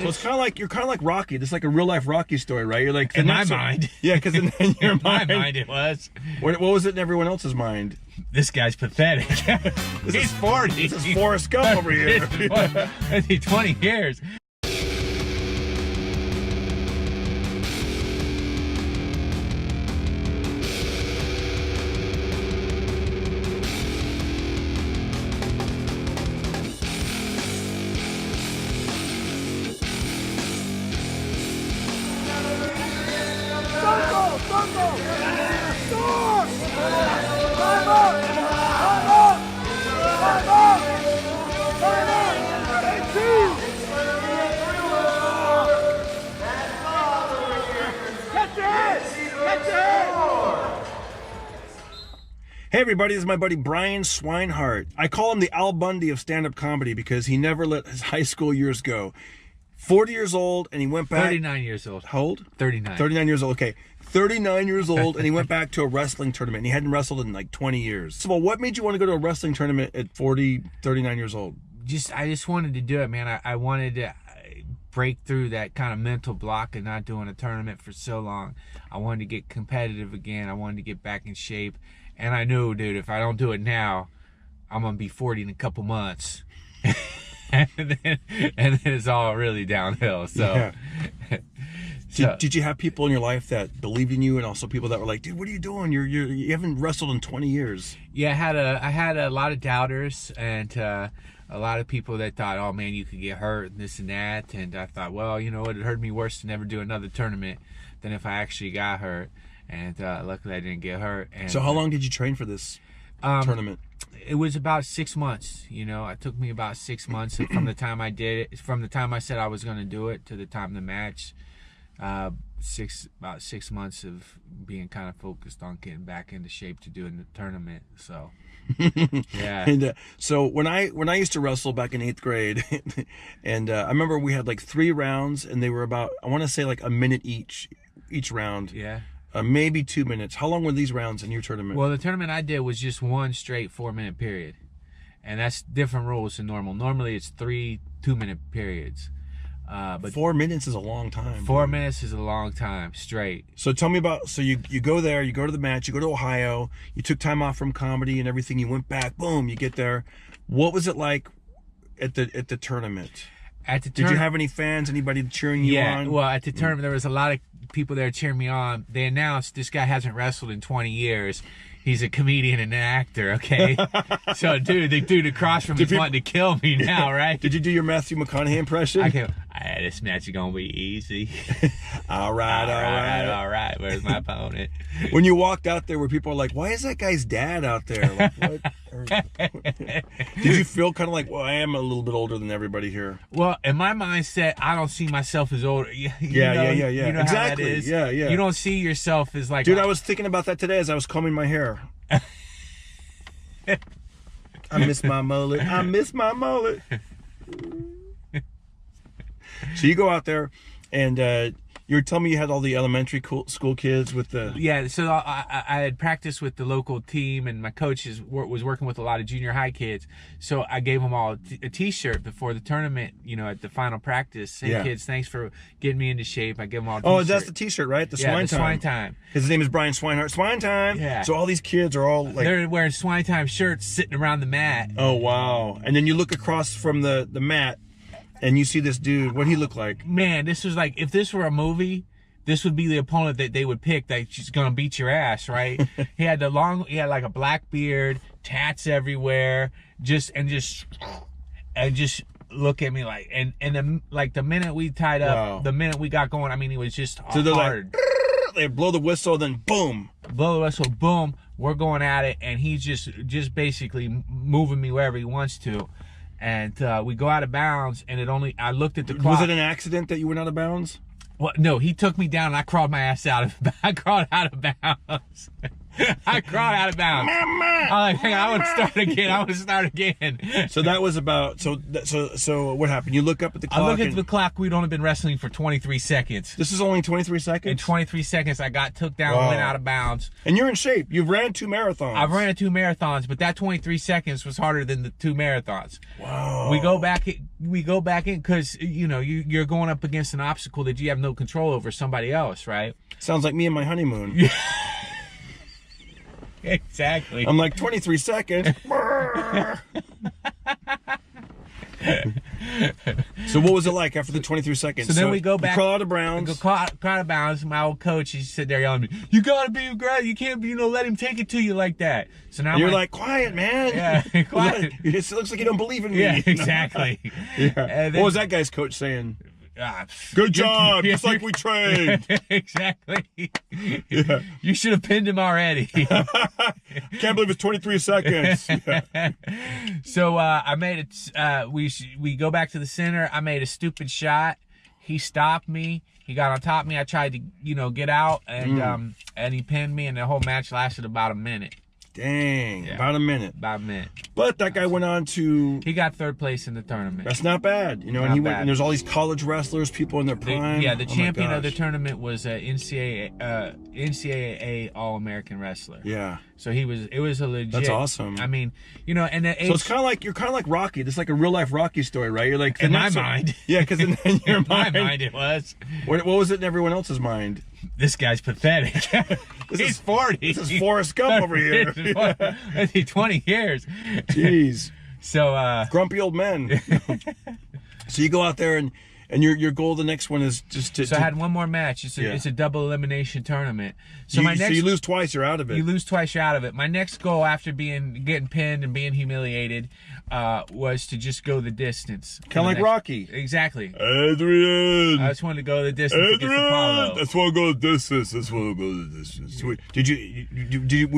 So it's kind of like, you're kind of like Rocky. This is like a real life Rocky story, right? You're like, in my mind. Yeah, because in your in mind. my mind it was. What was it in everyone else's mind? This guy's pathetic. He's 40. This is Forrest Gump over here. 20 years. Hey everybody, this is my buddy Brian Swinehart. I call him the Al Bundy of stand-up comedy because he never let his high school years go. 40 years old, and he went back... 39 years old. How old? 39. 39 years old, okay. 39 years old, and he went back to a wrestling tournament, and he hadn't wrestled in like 20 years. So, what made you want to go to a wrestling tournament at 39 years old? I just wanted to do it, man. I wanted to break through that kind of mental block of not doing a tournament for so long. I wanted to get competitive again. I wanted to get back in shape. And I knew, dude, if I don't do it now, I'm going to be 40 in a couple months. and then it's all really downhill. So, yeah. Did you have people in your life that believed in you, and also people that were like, dude, what are you doing? You haven't wrestled in 20 years. Yeah, I had a lot of doubters, and a lot of people that thought, oh man, you could get hurt and this and that. And I thought, well, you know what, it hurt me worse to never do another tournament than if I actually got hurt. And luckily I didn't get hurt. And so how long did you train for this tournament? It was about 6 months. You know, it took me about 6 months from the time I did it, from the time I said I was going to do it to the time the match. About 6 months of being kind of focused on getting back into shape to doing the tournament. So yeah. And so when I used to wrestle back in 8th grade, and I remember we had like 3 rounds, and they were about, I want to say like a minute each round. Yeah. Maybe 2 minutes. How long were these rounds in your tournament? Well, the tournament I did was just one straight 4-minute period. And that's different rules than normal. Normally it's 3 2-minute periods. But 4 minutes is a long time. 4 minutes is a long time straight. So tell me about, so you go there, you go to the match, you go to Ohio, you took time off from comedy and everything, you went back, boom, you get there. What was it like at the tournament? Did you have any fans, anybody cheering you on? Yeah, well, at the tournament, there was a lot of people there cheering me on. They announced this guy hasn't wrestled in 20 years. He's a comedian and an actor, okay? So, dude, the dude across from me is wanting to kill me now, right? Did you do your Matthew McConaughey impression? I go, this match is going to be easy. All right. Where's my opponent? When you walked out there, where people are like, why is that guy's dad out there? Like, what? Did you feel kind of like, well, I am a little bit older than everybody here? Well, in my mindset, I don't see myself as older. Yeah. You know Exactly. how that is. Yeah. You don't see yourself as like... Dude, I was thinking about that today as I was combing my hair. I miss my mullet. So you go out there, and you were telling me you had all the elementary school kids with the... Yeah, so I had practiced with the local team, and my coach was working with a lot of junior high kids. So I gave them all a T-shirt before the tournament, you know, at the final practice. Hey, kids, thanks for getting me into shape. I gave them all a T-shirt. Oh, that's the T-shirt, right? The Swine Time. Swine Time. His name is Brian Swinehart. Swine Time. Yeah. So all these kids are all like... They're wearing Swine Time shirts sitting around the mat. Oh, wow. And then you look across from the mat, and you see this dude. What'd he look like? Man, this was like, if this were a movie, this would be the opponent that they would pick that she's gonna beat your ass, right? He had like a black beard, tats everywhere, just look at me like, and then like the minute we tied up, the minute we got going, I mean, he was just so they're hard. Like, they blow the whistle, then boom. Blow the whistle, boom. We're going at it, and he's just basically moving me wherever he wants to. And we go out of bounds, and I looked at the clock. Was it an accident that you went out of bounds? Well, no, he took me down, and I crawled my ass out of bounds. I crawled out of bounds. I'm like, hang on, I want to start again. So that was about, so what happened? You look up at the clock. I look at the clock. We'd only been wrestling for 23 seconds. This is only 23 seconds? In 23 seconds, I got took down and went out of bounds. And you're in shape. You've ran 2 marathons. I've ran 2 marathons, but that 23 seconds was harder than the 2 marathons. Wow. We go back in because, you know, you're going up against an obstacle that you have no control over, somebody else, right? Sounds like me and my honeymoon. Yeah. Exactly. I'm like, 23 seconds. So what was it like after the 23 seconds? So then we go back. Crawl out of bounds. We go crawl out of bounds. My old coach, he sit there yelling at me, you gotta be great. You can't, let him take it to you like that. So now you're like, quiet, man. Yeah, quiet. It looks like you don't believe in me. Yeah, exactly. Yeah. Then, what was that guy's coach saying? Good job, just like we trained. Exactly. Yeah. You should have pinned him already. Can't believe it's 23 seconds. Yeah. So I made it. We go back to the center. I made a stupid shot. He stopped me. He got on top of me. I tried to, get out, and he pinned me, and the whole match lasted about a minute. Dang, yeah. About a minute. But that guy went on to... He got 3rd place in the tournament. That's not bad. And there's all these college wrestlers, people in their prime. The champion of the tournament was NCAA All-American wrestler. Yeah. So it was a legit... That's awesome. I mean, and the age... So it's kind of like, you're kind of like Rocky. This is like a real-life Rocky story, right? You're like... In my mind. Yeah, because in your mind... In my mind it was. What was it in everyone else's mind? This guy's pathetic. He's 40. This is Forrest Gump over here. 20 years. Jeez. So grumpy old men. So you go out there and your goal the next one is just to... So I had one more match. It's a double elimination tournament. So you lose twice, you're out of it. You lose twice, you're out of it. My next goal after getting pinned and being humiliated was to just go the distance. Kind of like Rocky. Exactly. Adrian! I just wanted to go the distance against Apollo. That's why I go the distance. That's why I go the distance. Were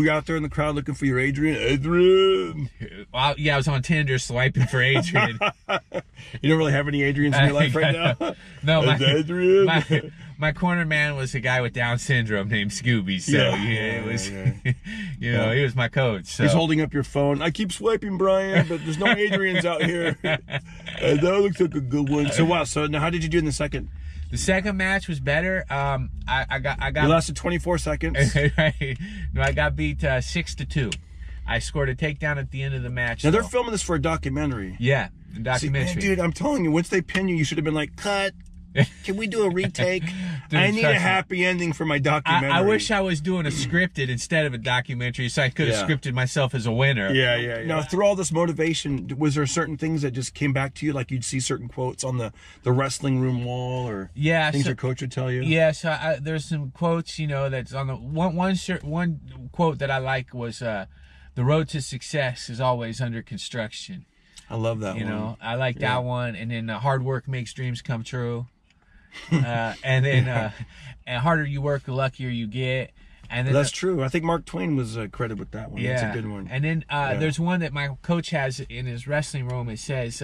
you out there in the crowd looking for your Adrian? Adrian! Well, yeah, I was on Tinder swiping for Adrian. You don't really have any Adrians in your life right now? No, my corner man was a guy with Down syndrome named Scooby. So it was, he was my coach. So. He's holding up your phone. I keep swiping, Brian, but there's no Adrians out here. That looks like a good one. So wow. So now, how did you do in the second? The second match was better. I got. You lasted 24 seconds. Right. No, I got beat 6-2. I scored a takedown at the end of the match. Now they're filming this for a documentary. Yeah, a documentary. See, man, dude, I'm telling you, once they pin you, you should have been like, cut. Can we do a retake? Dude, I need a happy ending for my documentary. I wish I was doing a scripted instead of a documentary, so I could have scripted myself as a winner. Yeah. Now, through all this motivation, was there certain things that just came back to you? Like you'd see certain quotes on the wrestling room wall, or things your coach would tell you? Yeah, so there's some quotes, that's on the one quote that I like was, "The road to success is always under construction." I love that one. I like that one. And then hard work makes dreams come true. And then and harder you work, the luckier you get. And then that's true. I think Mark Twain was credited with that one. Yeah. That's a good one. And then there's one that my coach has in his wrestling room. It says,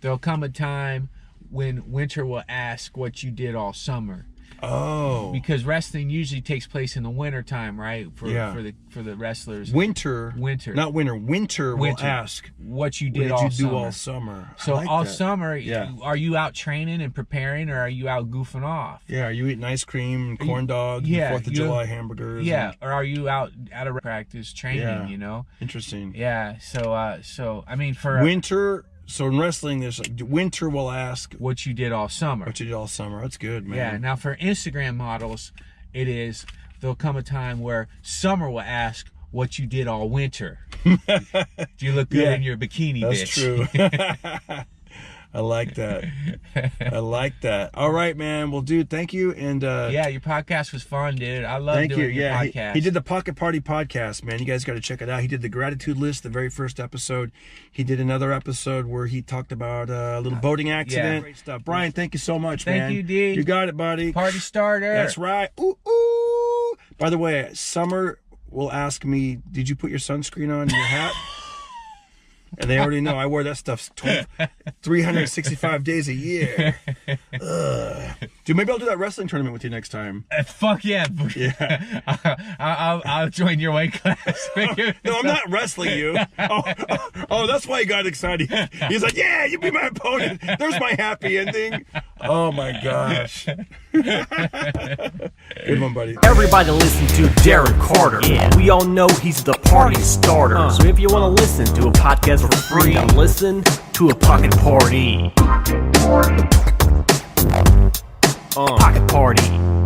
there'll come a time when winter will ask what you did all summer. Oh. Because wrestling usually takes place in the winter time, right? For the wrestlers. Winter. Not winter. Winter will ask what you did all summer. All summer. So all summer, are you out training and preparing, or are you out goofing off? Yeah, are you eating ice cream and corn dogs and 4th of July hamburgers? Yeah, or are you out at a practice training, Interesting. Yeah, so I mean for winter. So in wrestling, there's like winter will ask what you did all summer. What you did all summer. That's good, man. Yeah. Now for Instagram models, there'll come a time where summer will ask what you did all winter. Do you look good in your bikini, bitch? That's true. I like that. I like that. All right, man. Well, dude, thank you. And your podcast was fun, dude. I love doing your podcast. He did the Pocket Party podcast, man. You guys got to check it out. He did the gratitude list, the very first episode. He did another episode where he talked about a little boating accident. Yeah. Great stuff. Brian, thank you so much, man. Thank you, D. You got it, buddy. Party starter. That's right. Ooh, ooh. By the way, Summer will ask me, did you put your sunscreen on in your hat? And they already know I wear that stuff 365 days a year. Dude, maybe I'll do that wrestling tournament with you next time. Fuck yeah. Yeah. I'll join your weight class. No, I'm not wrestling you. Oh, that's why he got excited. He's like, yeah, you be my opponent. There's my happy ending. Oh, my gosh. Good one, buddy. Everybody listen to Darren Carter. Yeah. We all know he's the party starter. So if you want to listen to a podcast for free, listen to a Pocket Party. Pocket Party.